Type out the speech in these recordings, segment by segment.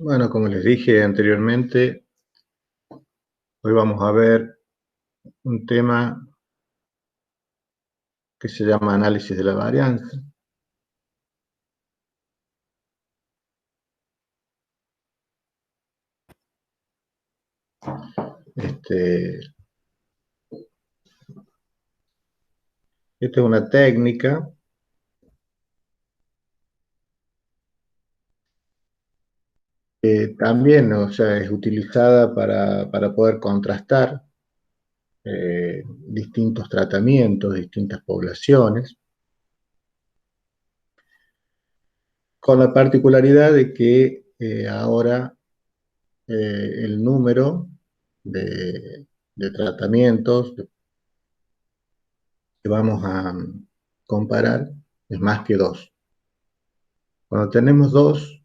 Bueno, como les dije anteriormente, hoy vamos a ver un tema que se llama análisis de la varianza. Esta es una técnica que también, o sea, es utilizada para poder contrastar distintos tratamientos, distintas poblaciones, con la particularidad de que ahora el número de tratamientos que vamos a comparar es más que dos. Cuando tenemos dos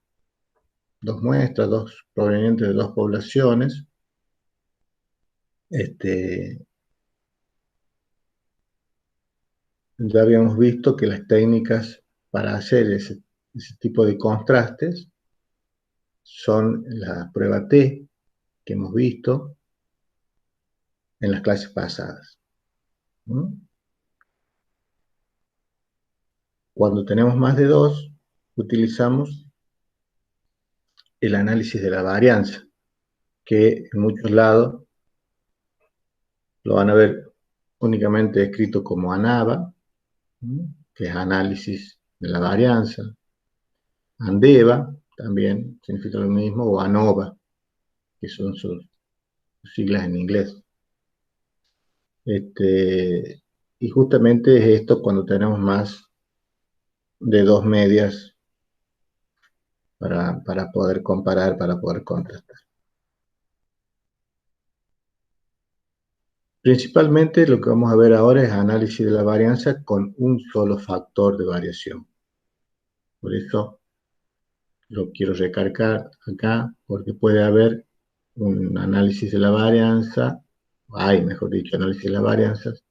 muestras, dos provenientes de dos poblaciones, ya habíamos visto que las técnicas para hacer ese tipo de contrastes son la prueba T que hemos visto en las clases pasadas. ¿Mm? Cuando tenemos más de dos, utilizamos el análisis de la varianza, que en muchos lados lo van a ver únicamente escrito como ANAVA, que es análisis de la varianza. ANDEVA también significa lo mismo, o ANOVA, que son sus siglas en inglés. Y justamente es esto cuando tenemos más de dos medias para poder comparar, para poder contrastar. Principalmente lo que vamos a ver ahora es análisis de la varianza con un solo factor de variación. Por eso lo quiero recalcar acá, porque puede haber un análisis de la varianza, hay, mejor dicho, análisis de las varianzas,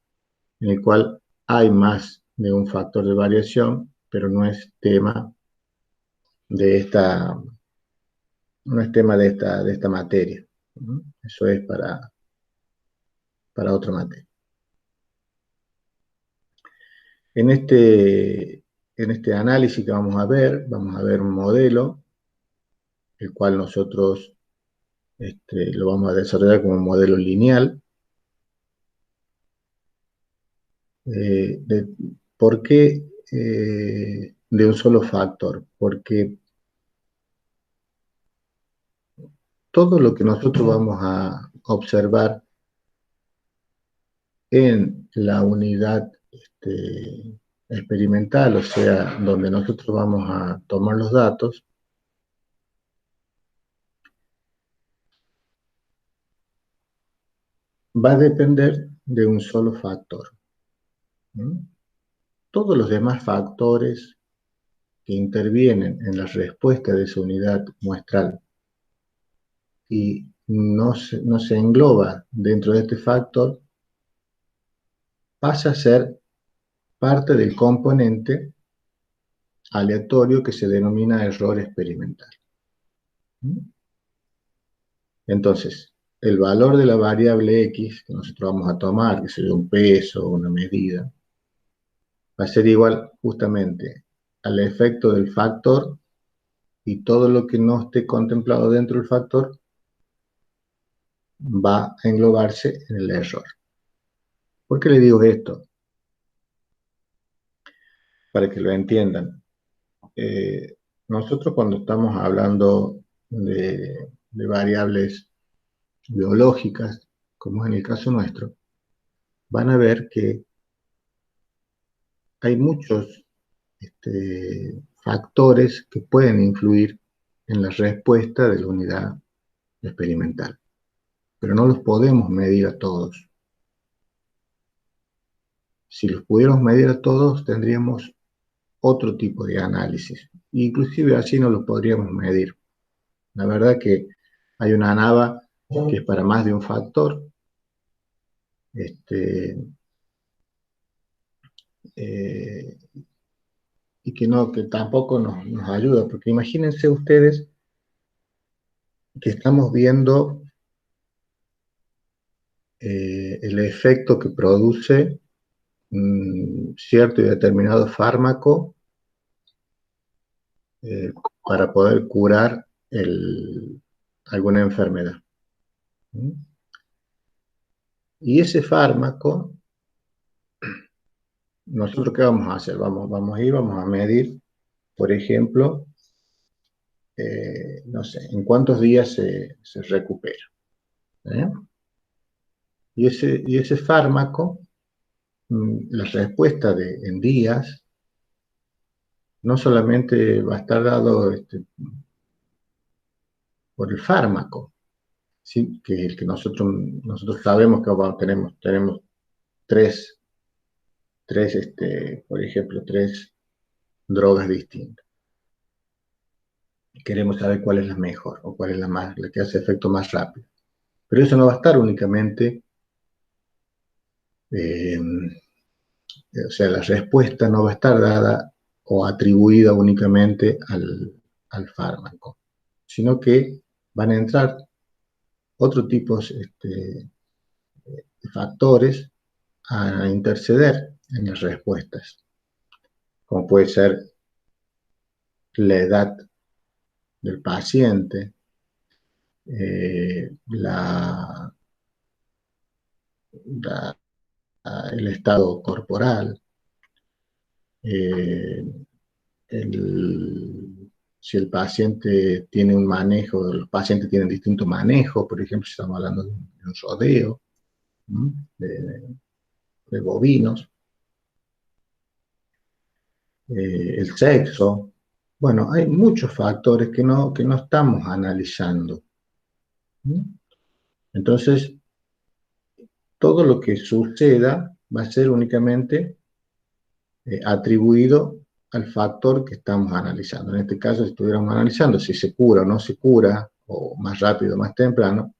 en el cual hay más de un factor de variación, pero no es tema de esta, no es tema de esta materia. ¿No? Eso es para otra materia. En este análisis que vamos a ver un modelo, el cual nosotros lo vamos a desarrollar como un modelo lineal. ¿Por qué de un solo factor? Porque todo lo que nosotros vamos a observar en la unidad experimental, o sea, donde nosotros vamos a tomar los datos, va a depender de un solo factor. ¿Mm? Todos los demás factores que intervienen en la respuesta de esa unidad muestral y no se engloba dentro de este factor, pasa a ser parte del componente aleatorio que se denomina error experimental. Entonces, el valor de la variable X que nosotros vamos a tomar, que sería un peso o una medida, va a ser igual justamente al efecto del factor, y todo lo que no esté contemplado dentro del factor va a englobarse en el error. ¿Por qué le digo esto? Para que lo entiendan. Nosotros cuando estamos hablando de variables biológicas, como es en el caso nuestro, van a ver que hay muchos factores que pueden influir en la respuesta de la unidad experimental, pero no los podemos medir a todos. Si los pudiéramos medir a todos, tendríamos otro tipo de análisis. Inclusive así no los podríamos medir. La verdad que hay una ANAVA que es para más de un factor, eh, y que tampoco nos ayuda, porque imagínense ustedes que estamos viendo el efecto que produce cierto y determinado fármaco eh, para poder curar alguna enfermedad. ¿Mm? Y ese fármaco, ¿nosotros qué vamos a hacer? Vamos a medir, por ejemplo, no sé, en cuántos días se recupera. ¿Eh? Y ese fármaco, la respuesta en días, no solamente va a estar dado por el fármaco, ¿sí? Que el que nosotros sabemos que tenemos tres, por ejemplo, tres drogas distintas. Queremos saber cuál es la mejor o cuál es la que hace efecto más rápido. Pero eso no va a estar únicamente, eh, o sea, la respuesta no va a estar dada o atribuida únicamente al fármaco, sino que van a entrar otros tipos de factores a interceder en las respuestas, como puede ser la edad del paciente, la- el estado corporal, eh, si el paciente tiene un manejo, los pacientes tienen distinto manejo, por ejemplo, si estamos hablando de un rodeo, ¿no? de bovinos, el sexo. Bueno, hay muchos factores que no estamos analizando, ¿no? Entonces, todo lo que suceda va a ser únicamente atribuido al factor que estamos analizando. En este caso, si estuviéramos analizando si se cura o no se cura, o más rápido o más temprano,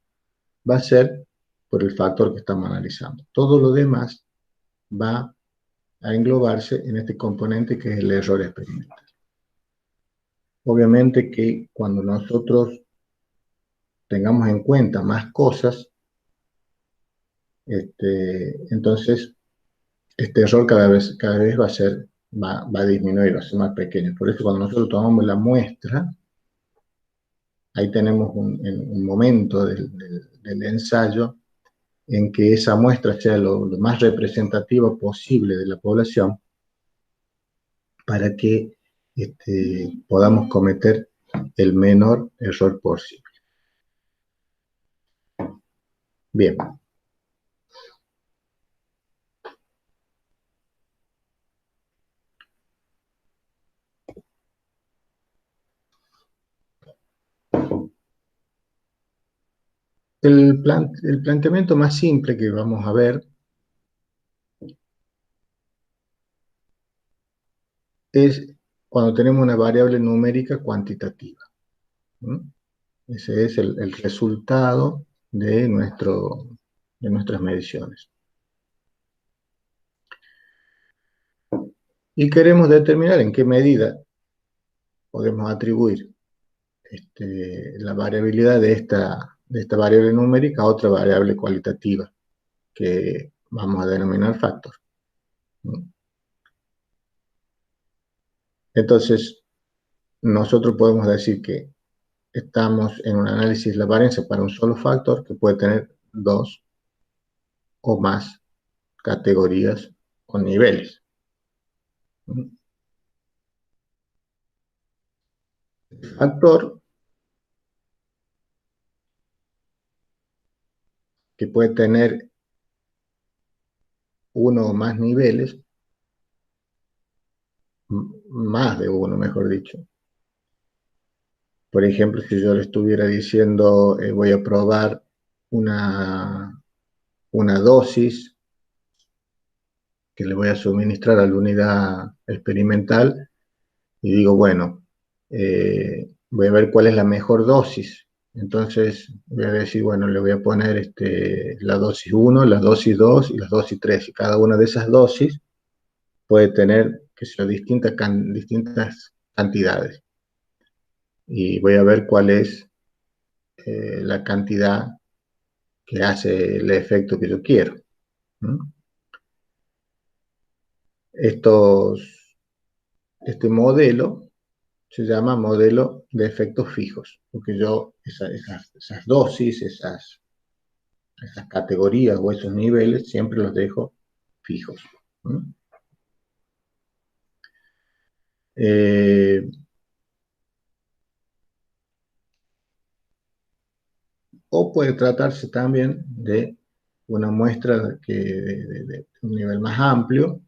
va a ser por el factor que estamos analizando. Todo lo demás va a englobarse en este componente que es el error experimental. Obviamente que cuando nosotros tengamos en cuenta más cosas, entonces este error cada vez va a disminuir, va a ser más pequeño. Por eso cuando nosotros tomamos la muestra, ahí tenemos un momento del ensayo en que esa muestra sea lo más representativa posible de la población para que podamos cometer el menor error posible. Bien, el planteamiento más simple que vamos a ver es cuando tenemos una variable numérica cuantitativa. ¿Mm? Ese es el resultado de nuestras mediciones. Y queremos determinar en qué medida podemos atribuir la variabilidad de esta variable numérica a otra variable cualitativa que vamos a denominar factor. Entonces, nosotros podemos decir que estamos en un análisis de la varianza para un solo factor que puede tener dos o más categorías o niveles. El factor que puede tener uno o más niveles, más de uno, mejor dicho. Por ejemplo, si yo le estuviera diciendo, voy a probar una dosis que le voy a suministrar a la unidad experimental, y digo, bueno, voy a ver cuál es la mejor dosis. Entonces voy a decir, bueno, le voy a poner la dosis 1, la dosis 2 y la dosis 3. Y cada una de esas dosis puede tener, que sea, distintas cantidades. Y voy a ver cuál es la cantidad que hace el efecto que yo quiero. ¿Mm? Este modelo se llama modelo de efectos fijos, porque yo esas dosis, esas categorías o esos niveles siempre los dejo fijos. ¿Mm? O puede tratarse también de una muestra de un nivel más amplio,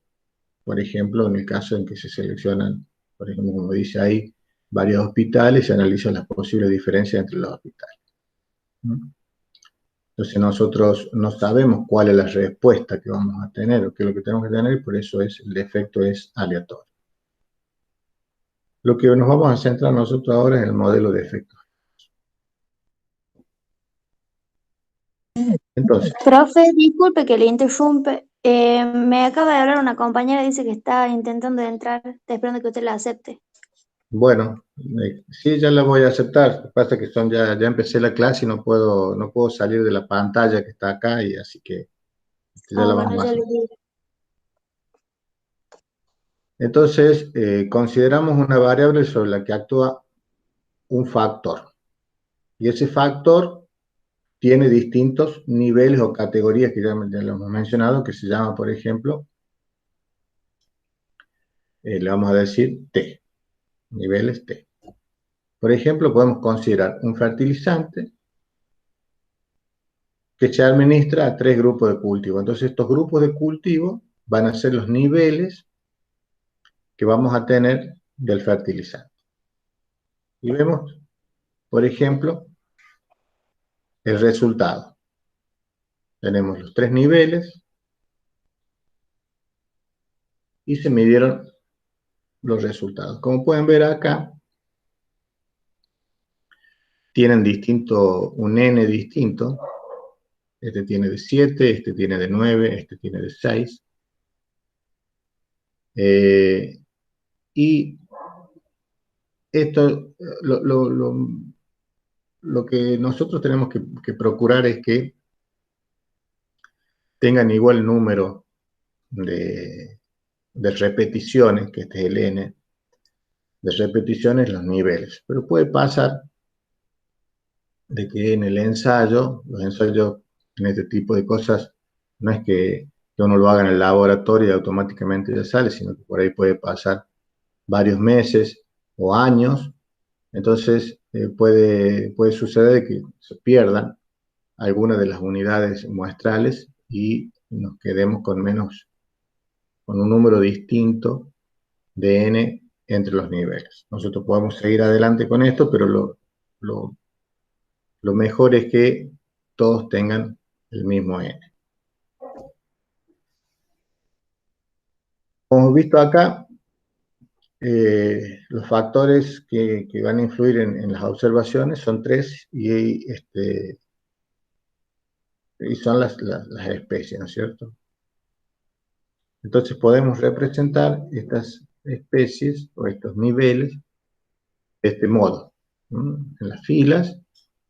por ejemplo, en el caso en que se seleccionan, por ejemplo, como dice ahí, varios hospitales y se analizan las posibles diferencias entre los hospitales. ¿Mm? Entonces nosotros no sabemos cuál es la respuesta que vamos a tener o qué es lo que tenemos que tener y por eso el efecto es aleatorio. Lo que nos vamos a centrar nosotros ahora es el modelo de efectos. Entonces, Profe, disculpe que le interrumpe. Me acaba de hablar una compañera, dice que está intentando entrar, está esperando que usted la acepte. bueno, sí, ya la voy a aceptar. Lo que pasa es que ya empecé la clase y no puedo salir de la pantalla que está acá y así que ya Ah, la bueno, vamos a ya le hacer. digo. Entonces, consideramos una variable sobre la que actúa un factor. Y ese factor tiene distintos niveles o categorías que ya lo hemos mencionado, que se llama, por ejemplo, le vamos a decir T, niveles T. Por ejemplo, podemos considerar un fertilizante que se administra a 3 grupos de cultivo. Entonces, estos grupos de cultivo van a ser los niveles que vamos a tener del fertilizante. Y vemos, por ejemplo, el resultado. Tenemos los 3 niveles y se midieron los resultados. Como pueden ver acá, tienen un N distinto. Este tiene de 7, este tiene de 9, este tiene de 6. Y esto, lo que nosotros tenemos que procurar es que tengan igual número de repeticiones, que este es el N, de repeticiones los niveles. Pero puede pasar de que en el ensayo, los ensayos en este tipo de cosas, no es que uno lo haga en el laboratorio y automáticamente ya sale, sino que por ahí puede pasar varios meses o años. Entonces puede suceder que se pierdan algunas de las unidades muestrales y nos quedemos con un número distinto de n entre los niveles. Nosotros podemos seguir adelante con esto, pero lo, lo mejor es que todos tengan el mismo n. Como hemos visto acá, los factores que van a influir en las observaciones son 3 y son las especies, ¿no es cierto? Entonces podemos representar estas especies o estos niveles de este modo. En las filas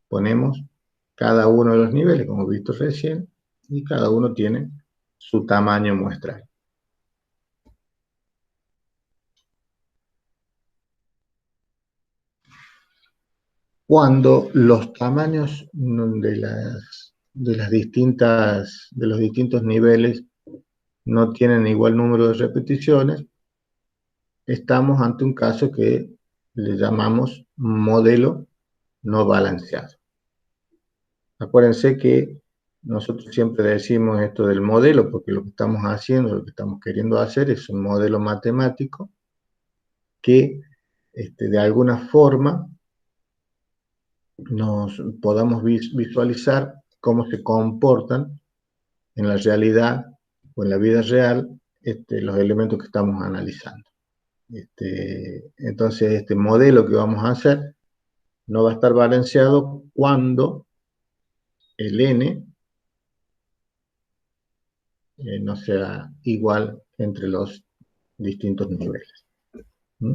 ponemos cada uno de los niveles, como hemos visto recién, y cada uno tiene su tamaño muestral. Cuando los tamaños de los distintos niveles no tienen igual número de repeticiones, estamos ante un caso que le llamamos modelo no balanceado. Acuérdense que nosotros siempre decimos esto del modelo, porque lo que estamos haciendo, lo que estamos queriendo hacer es un modelo matemático que de alguna forma nos podamos visualizar cómo se comportan en la realidad o en la vida real los elementos que estamos analizando. Entonces, este modelo que vamos a hacer no va a estar balanceado cuando el n no sea igual entre los distintos niveles. ¿Mm?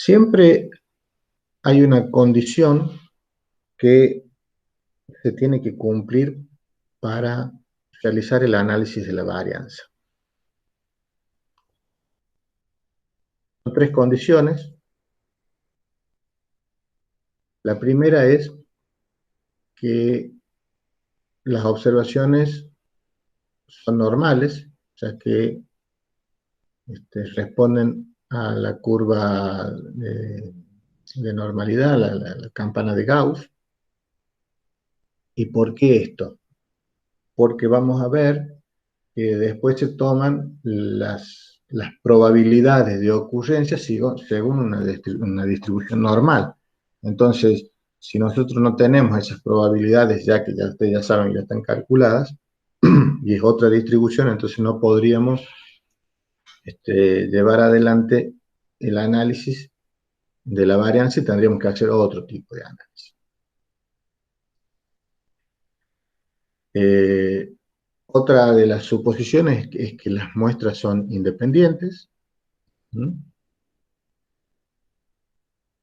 Siempre hay una condición que se tiene que cumplir para realizar el análisis de la varianza. Son tres condiciones. La primera es que las observaciones son normales, o sea que responden a la curva de normalidad, la campana de Gauss. ¿Y por qué esto? Porque vamos a ver que después se toman las probabilidades de ocurrencia según una distribución normal. Entonces, si nosotros no tenemos esas probabilidades, ya que ya ustedes ya saben, ya están calculadas, y es otra distribución, entonces no podríamos llevar adelante el análisis de la varianza y tendríamos que hacer otro tipo de análisis. Otra de las suposiciones es que las muestras son independientes. ¿Mm?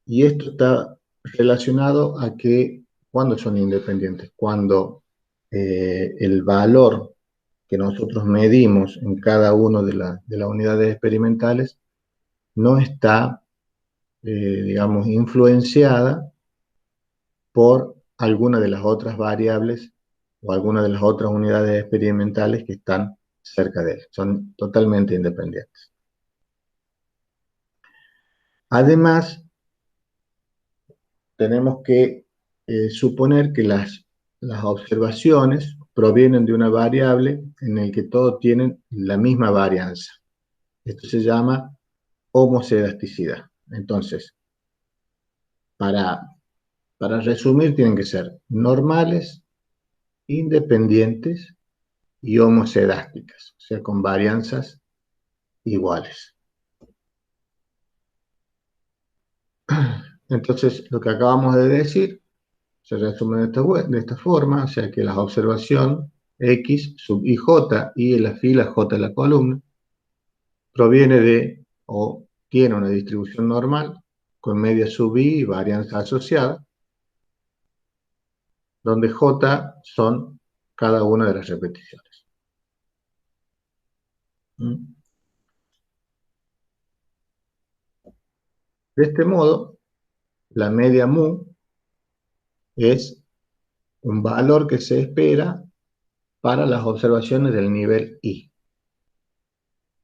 Y esto está relacionado a que cuando son independientes, cuando el valor que nosotros medimos en cada una de las unidades experimentales no está, digamos, influenciada por alguna de las otras variables o alguna de las otras unidades experimentales que están cerca de él. Son totalmente independientes. Además, tenemos que suponer que las observaciones provienen de una variable en la que todos tienen la misma varianza. Esto se llama homocedasticidad. Entonces, para, para resumir, tienen que ser normales, independientes y homocedásticas, o sea, con varianzas iguales. Entonces, lo que acabamos de decir se resume de esta forma, o sea que la observación X sub IJ y en la fila J de la columna proviene de o tiene una distribución normal con media sub I y varianza asociada, donde J son cada una de las repeticiones. ¿Mm? De este modo, la media mu es un valor que se espera para las observaciones del nivel I.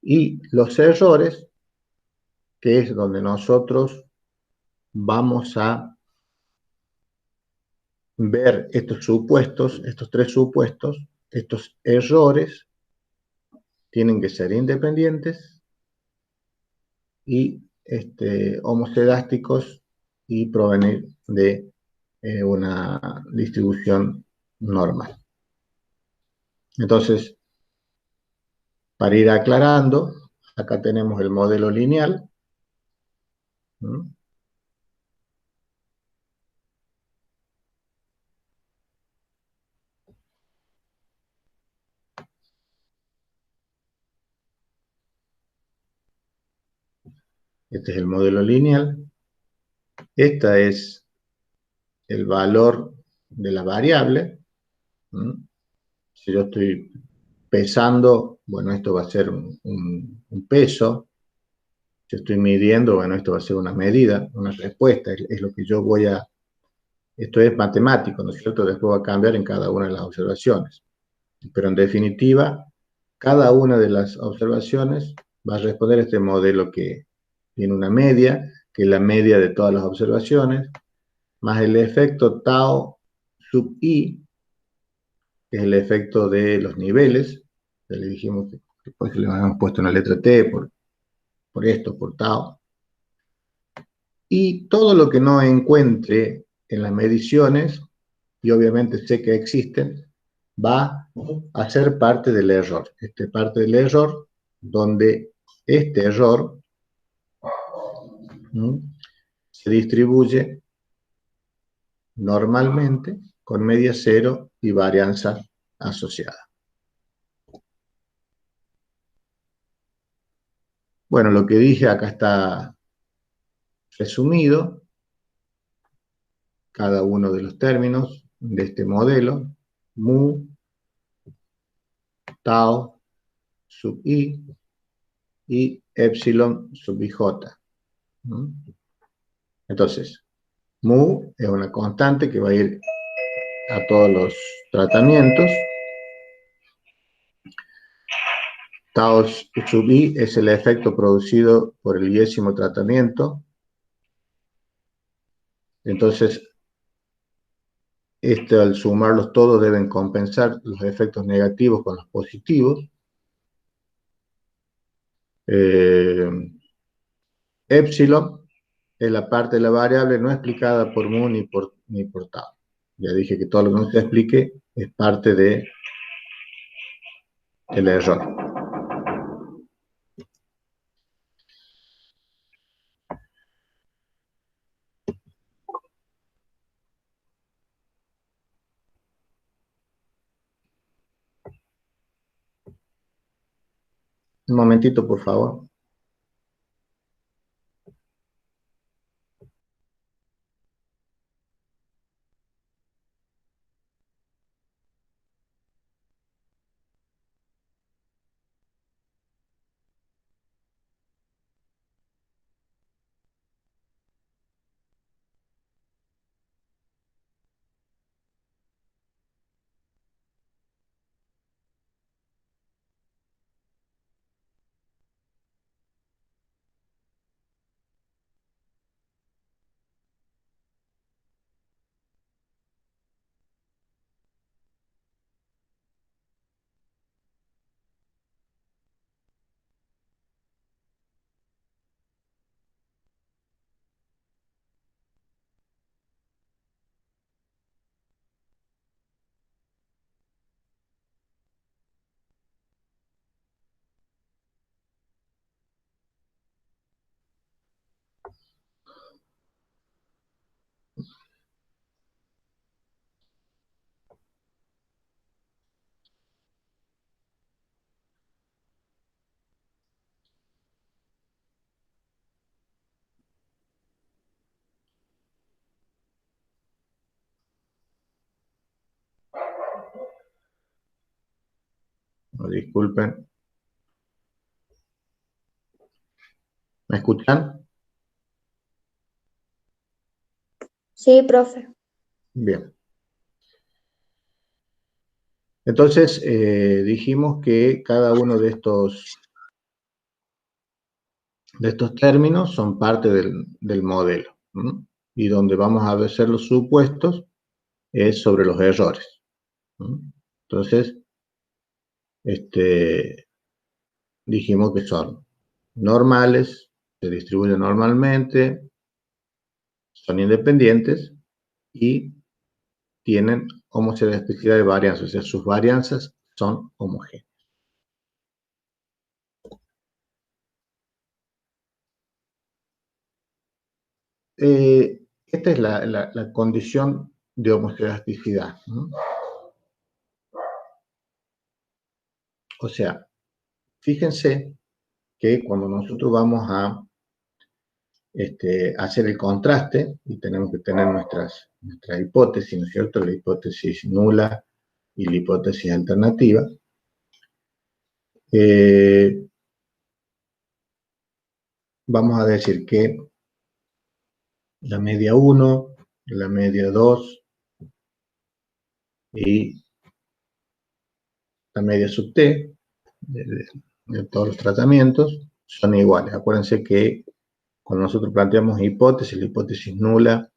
Y los errores, que es donde nosotros vamos a ver estos supuestos, estos tres supuestos, estos errores tienen que ser independientes y homocedásticos y provenir de una distribución normal. Entonces, para ir aclarando, acá tenemos el modelo lineal. ¿Mm? Este es el modelo lineal. Esta es el valor de la variable. ¿Mm? Si yo estoy pesando, bueno, esto va a ser un peso. Si estoy midiendo, bueno, esto va a ser una medida, una respuesta, es lo que yo voy a... Esto es matemático, ¿no es cierto? Después va a cambiar en cada una de las observaciones. Pero en definitiva, cada una de las observaciones va a responder a este modelo que tiene una media, que es la media de todas las observaciones, más el efecto tau sub i, que es el efecto de los niveles. Ya le dijimos que después le habíamos puesto una letra T por esto, por tau. Y todo lo que no encuentre en las mediciones, y obviamente sé que existen, va a ser parte del error. Parte del error, donde este error se distribuye normalmente con media cero y varianza asociada. Bueno, lo que dije acá está resumido cada uno de los términos de este modelo, mu, tau, sub i y epsilon sub ij. Entonces, mu es una constante que va a ir a todos los tratamientos. Tau sub i es el efecto producido por el 10º tratamiento. Entonces, al sumarlos todos deben compensar los efectos negativos con los positivos. Epsilon es la parte de la variable no explicada por mu ni por tau. Ya dije que todo lo que no se explique es parte del error. Un momentito, por favor. Disculpen. ¿Me escuchan? Sí, profe. Bien. Entonces, dijimos que cada uno de estos términos son parte del modelo. Y donde vamos a hacer los supuestos es sobre los errores. Entonces, dijimos que son normales, se distribuyen normalmente, son independientes y tienen homocedasticidad de varianza, o sea, sus varianzas son homogéneas. Esta es la condición de homocedasticidad, ¿no? O sea, fíjense que cuando nosotros vamos a hacer el contraste, y tenemos que tener nuestra hipótesis, ¿no es cierto? La hipótesis nula y la hipótesis alternativa. Vamos a decir que la media 1, la media 2 y la media sub t de todos los tratamientos son iguales. Acuérdense que cuando nosotros planteamos hipótesis, la hipótesis nula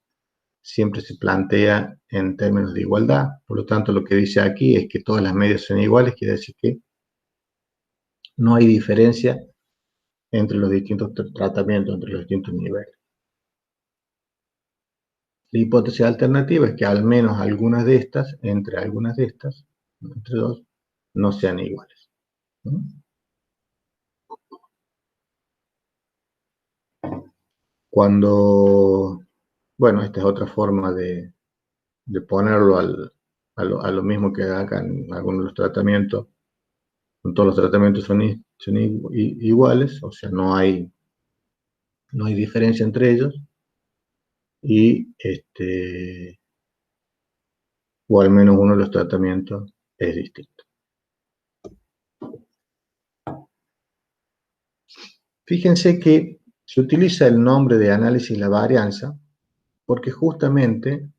siempre se plantea en términos de igualdad. Por lo tanto, lo que dice aquí es que todas las medias son iguales, quiere decir que no hay diferencia entre los distintos tratamientos, entre los distintos niveles. La hipótesis alternativa es que al menos algunas de estas, entre dos, no sean iguales. Cuando, bueno, esta es otra forma de ponerlo a lo mismo que acá en algunos de los tratamientos. Todos los tratamientos son iguales, o sea, no hay diferencia entre ellos. y o al menos uno de los tratamientos es distinto. Fíjense que se utiliza el nombre de análisis de la varianza porque justamente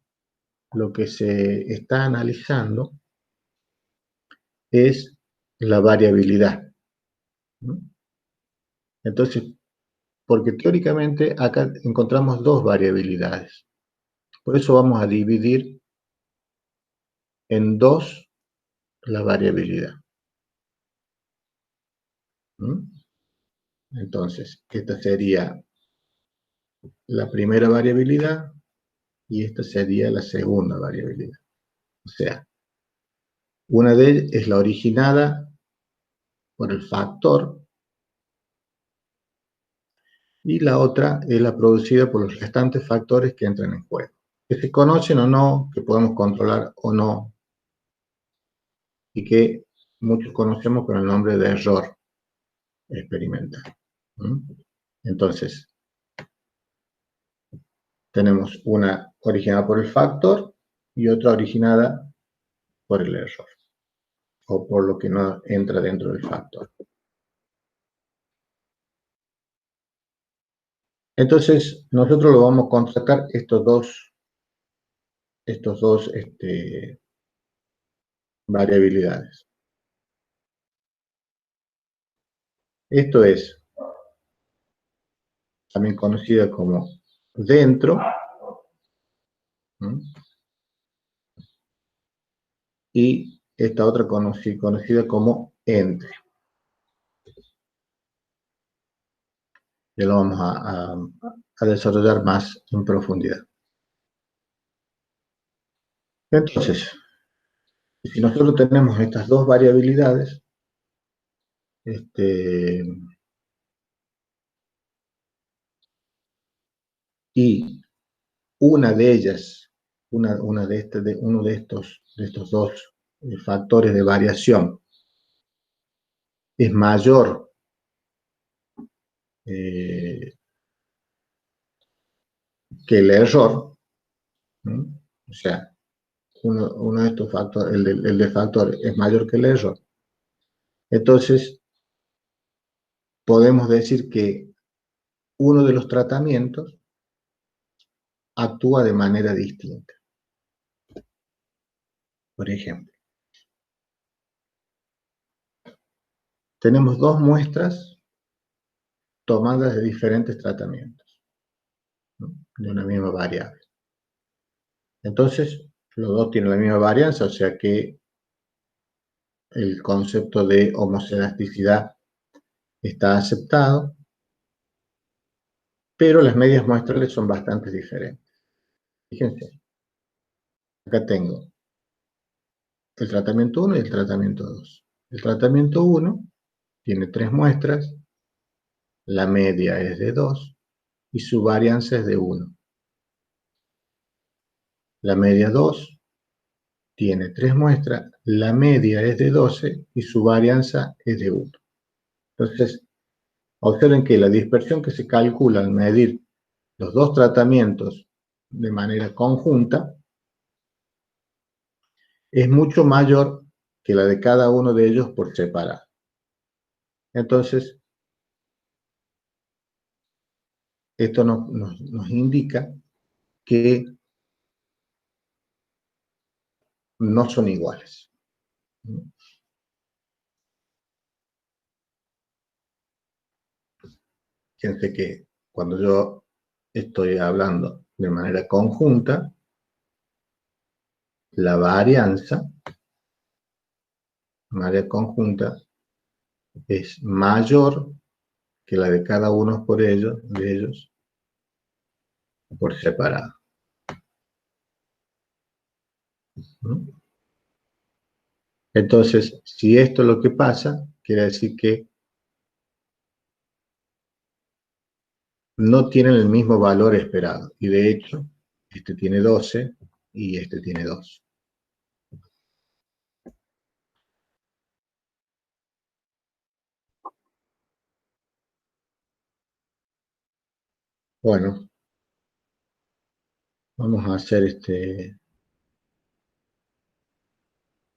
lo que se está analizando es la variabilidad. Entonces, porque teóricamente acá encontramos dos variabilidades. Por eso vamos a dividir en dos la variabilidad. Entonces, esta sería la primera variabilidad y esta sería la segunda variabilidad. O sea, una de ellas es la originada por el factor y la otra es la producida por los restantes factores que entran en juego, que se conocen o no, que podemos controlar o no, y que muchos conocemos con el nombre de error experimental. Entonces, tenemos una originada por el factor y otra originada por el error, o por lo que no entra dentro del factor. Entonces, nosotros lo vamos a contrastar estos dos variabilidades. Esto es también conocida como dentro, y esta otra conocida como entre. Ya lo vamos a desarrollar más en profundidad. Entonces, si nosotros tenemos estas dos variabilidades, y una de ellas, uno de estos dos factores de variación es mayor que el error, o sea, uno de estos factores, el de factor es mayor que el error, entonces podemos decir que uno de los tratamientos actúa de manera distinta. Por ejemplo, tenemos dos muestras tomadas de diferentes tratamientos, ¿no?, de una misma variable. Entonces, los dos tienen la misma varianza, o sea que el concepto de homoscedasticidad está aceptado, pero las medias muestrales son bastante diferentes. Fíjense, acá tengo el tratamiento 1 y el tratamiento 2. El tratamiento 1 tiene 3 muestras, la media es de 2 y su varianza es de 1. La media 2 tiene 3 muestras, la media es de 12 y su varianza es de 1. Entonces, observen que la dispersión que se calcula al medir los dos tratamientos de manera conjunta es mucho mayor que la de cada uno de ellos por separado. Entonces, esto nos indica que no son iguales. Fíjense que cuando yo estoy hablando de manera conjunta, la varianza es mayor que la de cada uno de ellos por separado. Entonces, si esto es lo que pasa, quiere decir que no tienen el mismo valor esperado. Y de hecho, este tiene 12 y este tiene 2. Bueno, Vamos a hacer este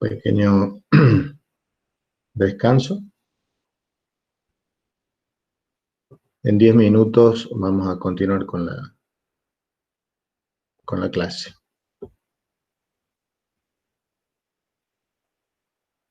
pequeño descanso. En 10 minutos vamos a continuar con la clase.